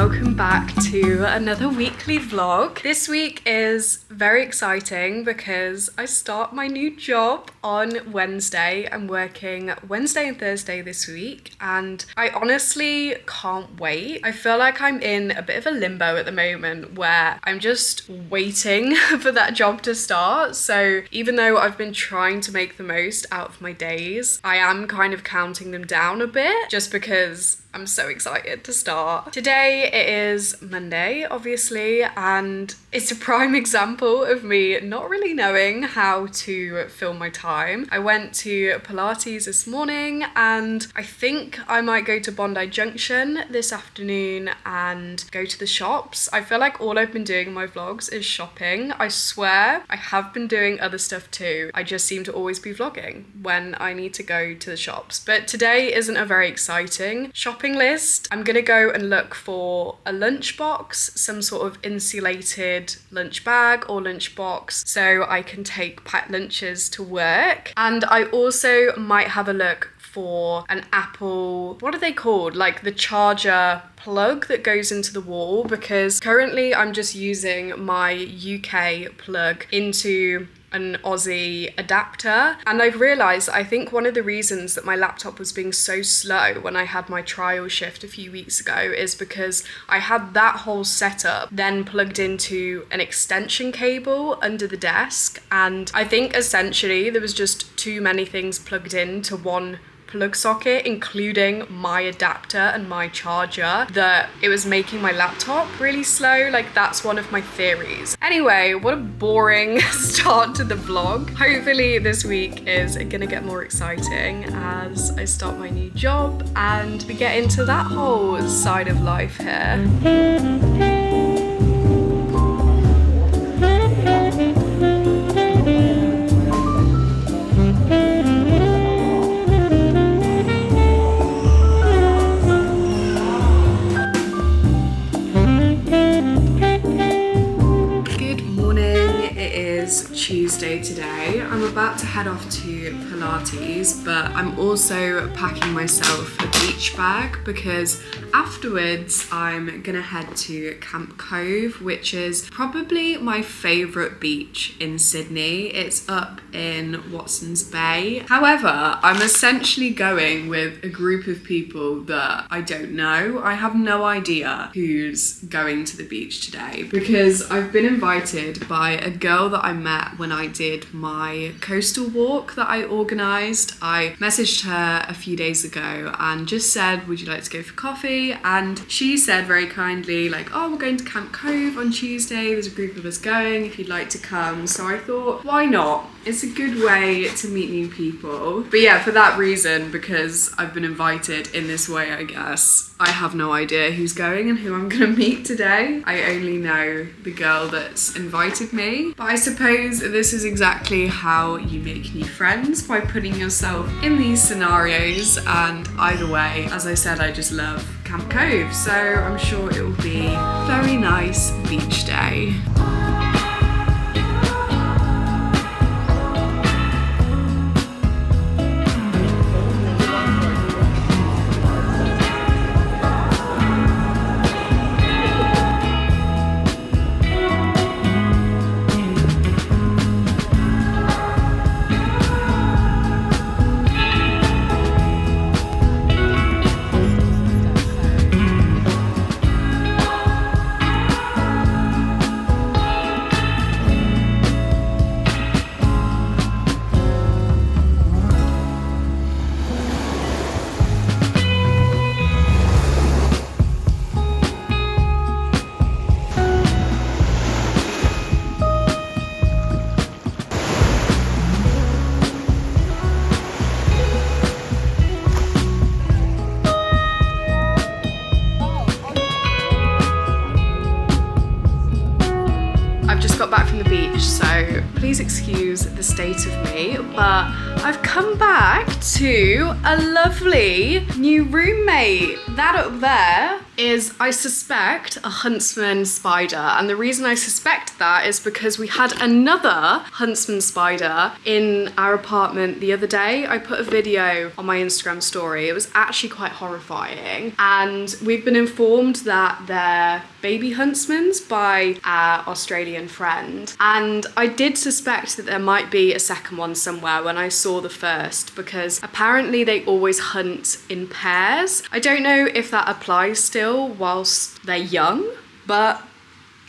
welcome back to another weekly vlog. This week is very exciting because I start my new job on Wednesday. I'm working Wednesday and Thursday this week and I honestly can't wait. I feel like I'm in a bit of a limbo at the moment where I'm just waiting for that job to start. So even though I've been trying to make the most out of my days, I am kind of counting them down a bit just because I'm so excited to start. Today it is Monday, obviously, and it's a prime example of me not really knowing how to fill my time. I went to Pilates this morning and I think I might go to Bondi Junction this afternoon and go to the shops. I feel like all I've been doing in my vlogs is shopping. I swear I have been doing other stuff too. I just seem to always be vlogging when I need to go to the shops. But today isn't a very exciting shopping list. I'm gonna go and look for a lunchbox, some sort of insulated lunch bag or lunchbox so I can take packed lunches to work. And I also might have a look for an Apple, what are they called? Like the charger plug that goes into the wall, because currently I'm just using my UK plug into an Aussie adapter. And I've realized, I think one of the reasons that my laptop was being so slow when I had my trial shift a few weeks ago is because I had that whole setup then plugged into an extension cable under the desk. And I think essentially there was just too many things plugged into one plug socket, including my adapter and my charger, that it was making my laptop really slow. Like, that's one of my theories. Anyway, what a boring start to the vlog. Hopefully this week is gonna get more exciting as I start my new job and we get into that whole side of life here. Tuesday today. I'm about to head off to Pilates, but I'm also packing myself a beach bag because afterwards I'm gonna head to Camp Cove, which is probably my favourite beach in Sydney. It's up in Watson's Bay. However, I'm essentially going with a group of people that I don't know. I have no idea who's going to the beach today because I've been invited by a girl that I met when I did my coastal walk that I organised. I messaged her a few days ago and just said, would you like to go for coffee? And she said very kindly, like, oh, we're going to Camp Cove on Tuesday. There's a group of us going if you'd like to come. So I thought, why not? It's a good way to meet new people. But yeah, for that reason, because I've been invited in this way, I guess, I have no idea who's going and who I'm gonna meet today. I only know the girl that's invited me. But I suppose this is exactly how you make new friends, by putting yourself in these scenarios. And either way, as I said, I just love Camp Cove. So I'm sure it will be a very nice beach day. Back from the beach, so please excuse the state of me, but I've come back to a lovely new roommate. That up there is I suspect a huntsman spider. And the reason I suspect that is because we had another huntsman spider in our apartment the other day. I put a video on my Instagram story. It was actually quite horrifying. And we've been informed that they're baby huntsmans by our Australian friend. And I did suspect that there might be a second one somewhere when I saw the first, because apparently they always hunt in pairs. I don't know if that applies still whilst they're young, but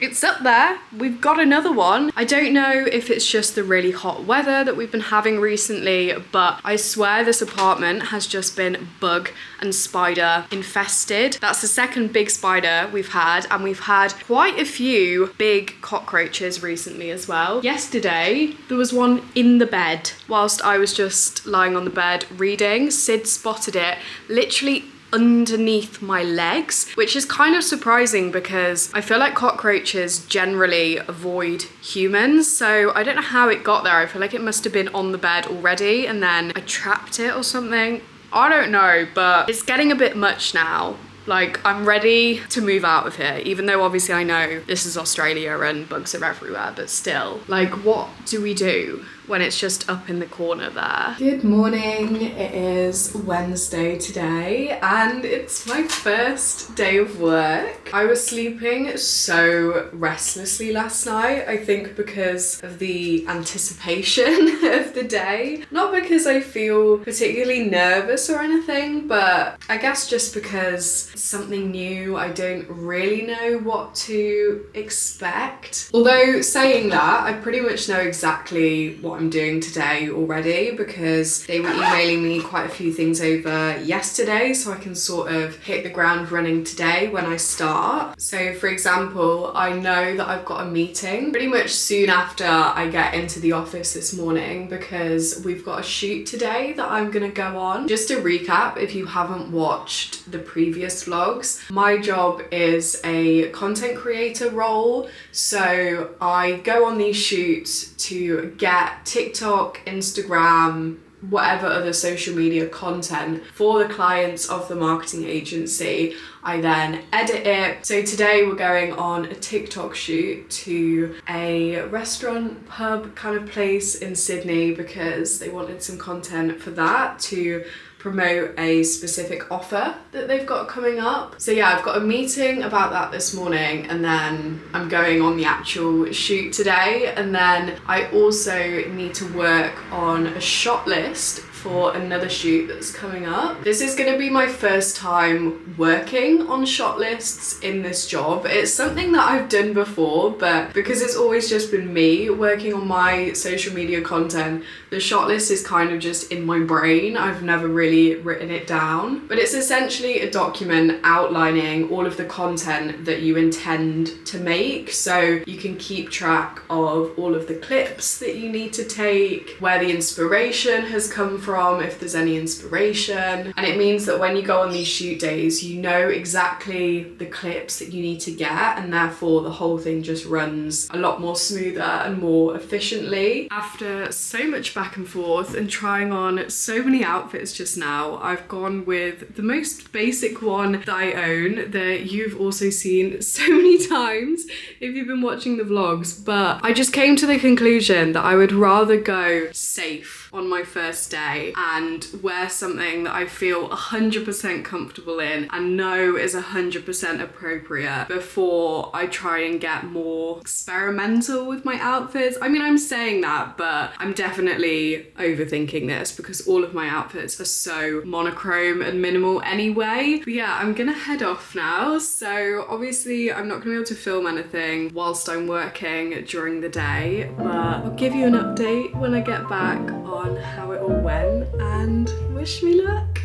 it's up there. We've got another one. I don't know if it's just the really hot weather that we've been having recently, but I swear this apartment has just been bug and spider infested. That's the second big spider we've had, and we've had quite a few big cockroaches recently as well. Yesterday, there was one in the bed whilst I was just lying on the bed reading. Sid spotted it literally underneath my legs, which is kind of surprising because I feel like cockroaches generally avoid humans, so I don't know how it got there. I feel like it must have been on the bed already and then I trapped it or something. I don't know, but it's getting a bit much now. Like, I'm ready to move out of here, even though obviously I know this is Australia and bugs are everywhere, but still, like, what do we do when it's just up in the corner there? Good morning. It is Wednesday today and it's my first day of work. I was sleeping so restlessly last night, I think because of the anticipation of the day. Not because I feel particularly nervous or anything, but I guess just because it's something new. I don't really know what to expect. Although saying that, I pretty much know exactly what I'm doing today already because they were emailing me quite a few things over yesterday, so I can sort of hit the ground running today when I start. So for example, I know that I've got a meeting pretty much soon after I get into the office this morning because we've got a shoot today that I'm gonna go on. Just to recap, if you haven't watched the previous vlogs, my job is a content creator role, so I go on these shoots to get TikTok, Instagram, whatever other social media content for the clients of the marketing agency. I then edit it. So today we're going on a TikTok shoot to a restaurant pub kind of place in Sydney because they wanted some content for that to promote a specific offer that they've got coming up. So yeah, I've got a meeting about that this morning and then I'm going on the actual shoot today, and then I also need to work on a shot list for another shoot that's coming up. This is going to be my first time working on shot lists in this job. It's something that I've done before, but because it's always just been me working on my social media content, the shot list is kind of just in my brain. I've never really written it down, but it's essentially a document outlining all of the content that you intend to make, so you can keep track of all of the clips that you need to take, where the inspiration has come from, if there's any inspiration. And it means that when you go on these shoot days, you know exactly the clips that you need to get, and therefore the whole thing just runs a lot more smoother and more efficiently. After so much back and forth and trying on so many outfits just now, I've gone with the most basic one that I own, that you've also seen so many times if you've been watching the vlogs, but I just came to the conclusion that I would rather go safe on my first day and wear something that I feel 100% comfortable in and know is 100% appropriate before I try and get more experimental with my outfits. I mean, I'm saying that, but I'm definitely overthinking this because all of my outfits are so monochrome and minimal anyway. But yeah, I'm gonna head off now. So obviously I'm not gonna be able to film anything whilst I'm working during the day, but I'll give you an update when I get back on how it all went, and wish me luck.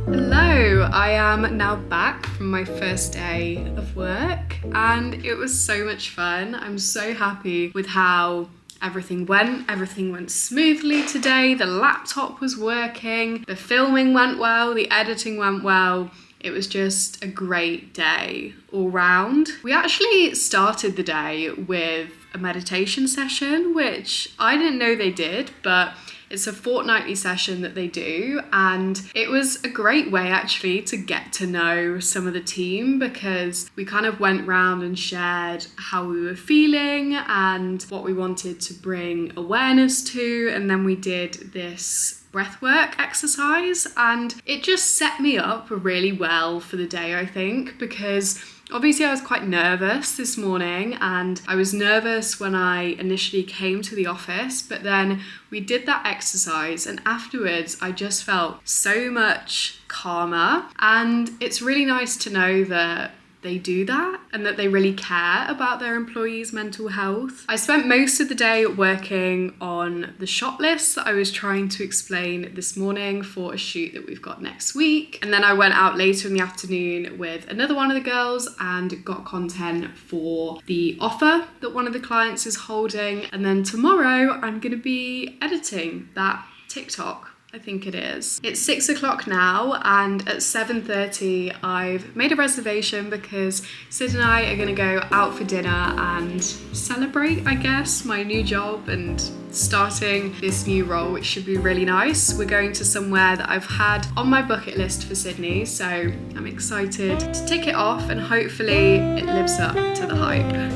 Hello, I am now back from my first day of work and it was so much fun. I'm so happy with how everything went smoothly today. The laptop was working, the filming went well, the editing went well. It was just a great day all round. We actually started the day with a meditation session, which I didn't know they did, but it's a fortnightly session that they do, and it was a great way actually to get to know some of the team, because we kind of went round and shared how we were feeling and what we wanted to bring awareness to, and then we did this breathwork exercise, and it just set me up really well for the day, I think, because obviously I was quite nervous this morning, and I was nervous when I initially came to the office, but then we did that exercise and afterwards I just felt so much calmer, and it's really nice to know that they do that and that they really care about their employees' mental health. I spent most of the day working on the shot list that I was trying to explain this morning for a shoot that we've got next week. And then I went out later in the afternoon with another one of the girls and got content for the offer that one of the clients is holding. And then tomorrow I'm going to be editing that TikTok. I think it is. It's 6 o'clock now, and at 7:30 I've made a reservation because Sid and I are gonna go out for dinner and celebrate, I guess, my new job and starting this new role, which should be really nice. We're going to somewhere that I've had on my bucket list for Sydney, so I'm excited to tick it off and hopefully it lives up to the hype.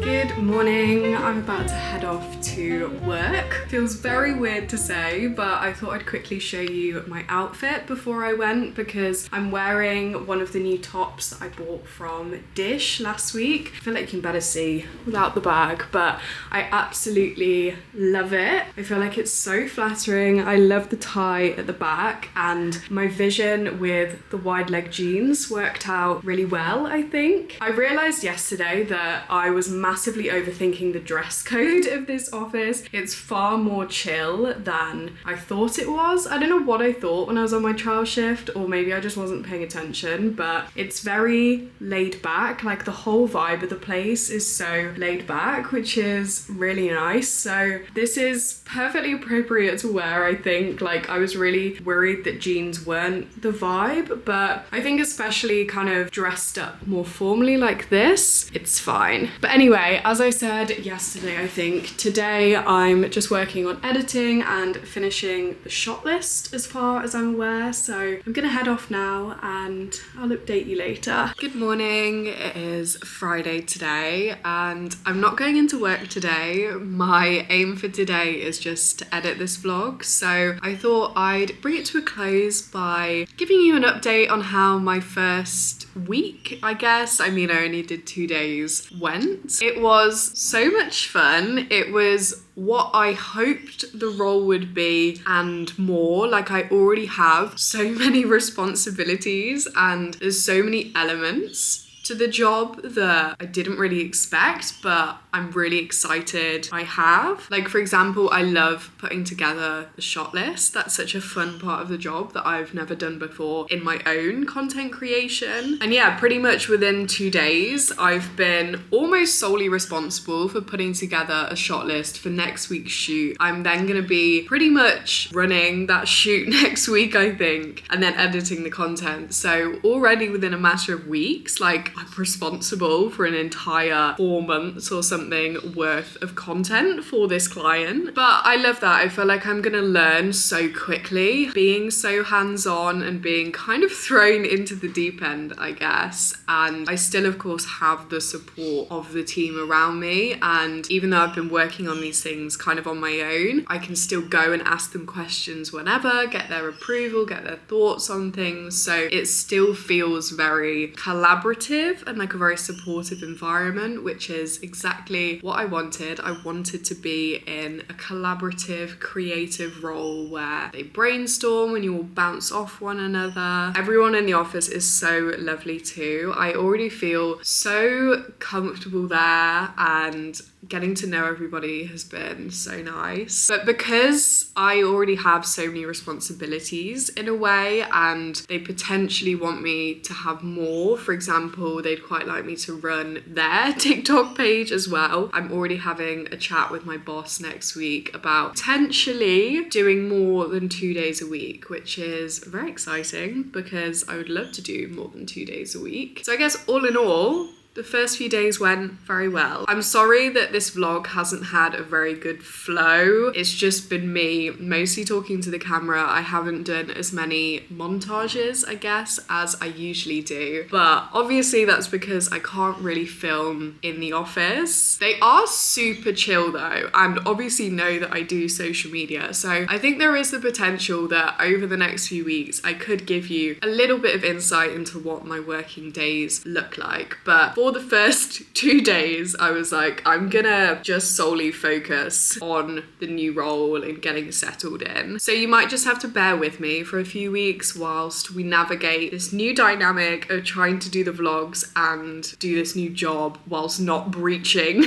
Good morning, I'm about to head off to work. Feels very weird to say, but I thought I'd quickly show you my outfit before I went, because I'm wearing one of the new tops that I bought from Dish last week. I feel like you can better see without the bag, but I absolutely love it. I feel like it's so flattering. I love the tie at the back, and my vision with the wide leg jeans worked out really well, I think. I realized yesterday that I was massively overthinking the dress code of this office. It's far more chill than I thought it was. I don't know what I thought when I was on my trial shift, or maybe I just wasn't paying attention, but it's very laid back. Like, the whole vibe of the place is so laid back, which is really nice. So this is perfectly appropriate to wear, I think. Like, I was really worried that jeans weren't the vibe, but I think especially kind of dressed up more formally like this, it's fine. But anyway, as I said yesterday, I think today I'm just working on editing and finishing the shot list as far as I'm aware. So I'm gonna head off now and I'll update you later. Good morning, it is Friday today and I'm not going into work today. My aim for today is just to edit this vlog. So I thought I'd bring it to a close by giving you an update on how my first week, I guess, I mean I only did 2 days, went. It was so much fun. It was what I hoped the role would be and more. Like, I already have so many responsibilities and there's so many elements to the job that I didn't really expect, but I'm really excited I have. Like, for example, I love putting together the shot list. That's such a fun part of the job that I've never done before in my own content creation. And yeah, pretty much within 2 days, I've been almost solely responsible for putting together a shot list for next week's shoot. I'm then gonna be pretty much running that shoot next week, I think, and then editing the content. So already within a matter of weeks, like, I'm responsible for an entire 4 months or something worth of content for this client. But I love that. I feel like I'm gonna learn so quickly, being so hands-on and being kind of thrown into the deep end, I guess. And I still, of course, have the support of the team around me. And even though I've been working on these things kind of on my own, I can still go and ask them questions whenever, get their approval, get their thoughts on things. So it still feels very collaborative and like a very supportive environment, which is exactly what I wanted. I wanted to be in a collaborative, creative role where they brainstorm and you all bounce off one another. Everyone in the office is so lovely too. I already feel so comfortable there, and getting to know everybody has been so nice. But because I already have so many responsibilities in a way, and they potentially want me to have more, for example, people they'd quite like me to run their TikTok page as well. I'm already having a chat with my boss next week about potentially doing more than 2 days a week, which is very exciting because I would love to do more than 2 days a week. So I guess all in all, the first few days went very well. I'm sorry that this vlog hasn't had a very good flow. It's just been me mostly talking to the camera. I haven't done as many montages, I guess, as I usually do. But obviously that's because I can't really film in the office. They are super chill though, and obviously know that I do social media. So I think there is the potential that over the next few weeks, I could give you a little bit of insight into what my working days look like. But for the first 2 days, I was like, I'm gonna just solely focus on the new role and getting settled in. So you might just have to bear with me for a few weeks whilst we navigate this new dynamic of trying to do the vlogs and do this new job whilst not breaching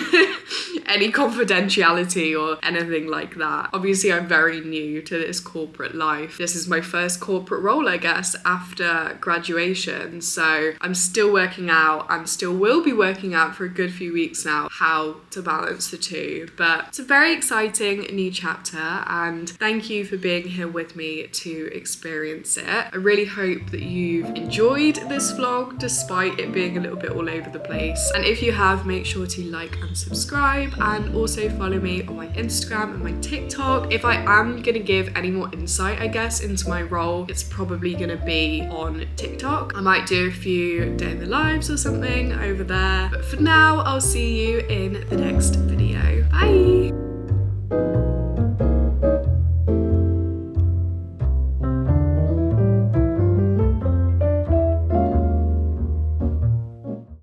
any confidentiality or anything like that. Obviously, I'm very new to this corporate life. This is my first corporate role, I guess, after graduation. So I'm still working out and still will be working out for a good few weeks now how to balance the two. But it's a very exciting new chapter, and thank you for being here with me to experience it. I really hope that you've enjoyed this vlog despite it being a little bit all over the place. And if you have, make sure to like and subscribe, and also follow me on my Instagram and my TikTok. If I am gonna give any more insight, I guess, into my role, it's probably gonna be on TikTok. I might do a few day in the lives or something over there. But for now, I'll see you in the next video. Bye!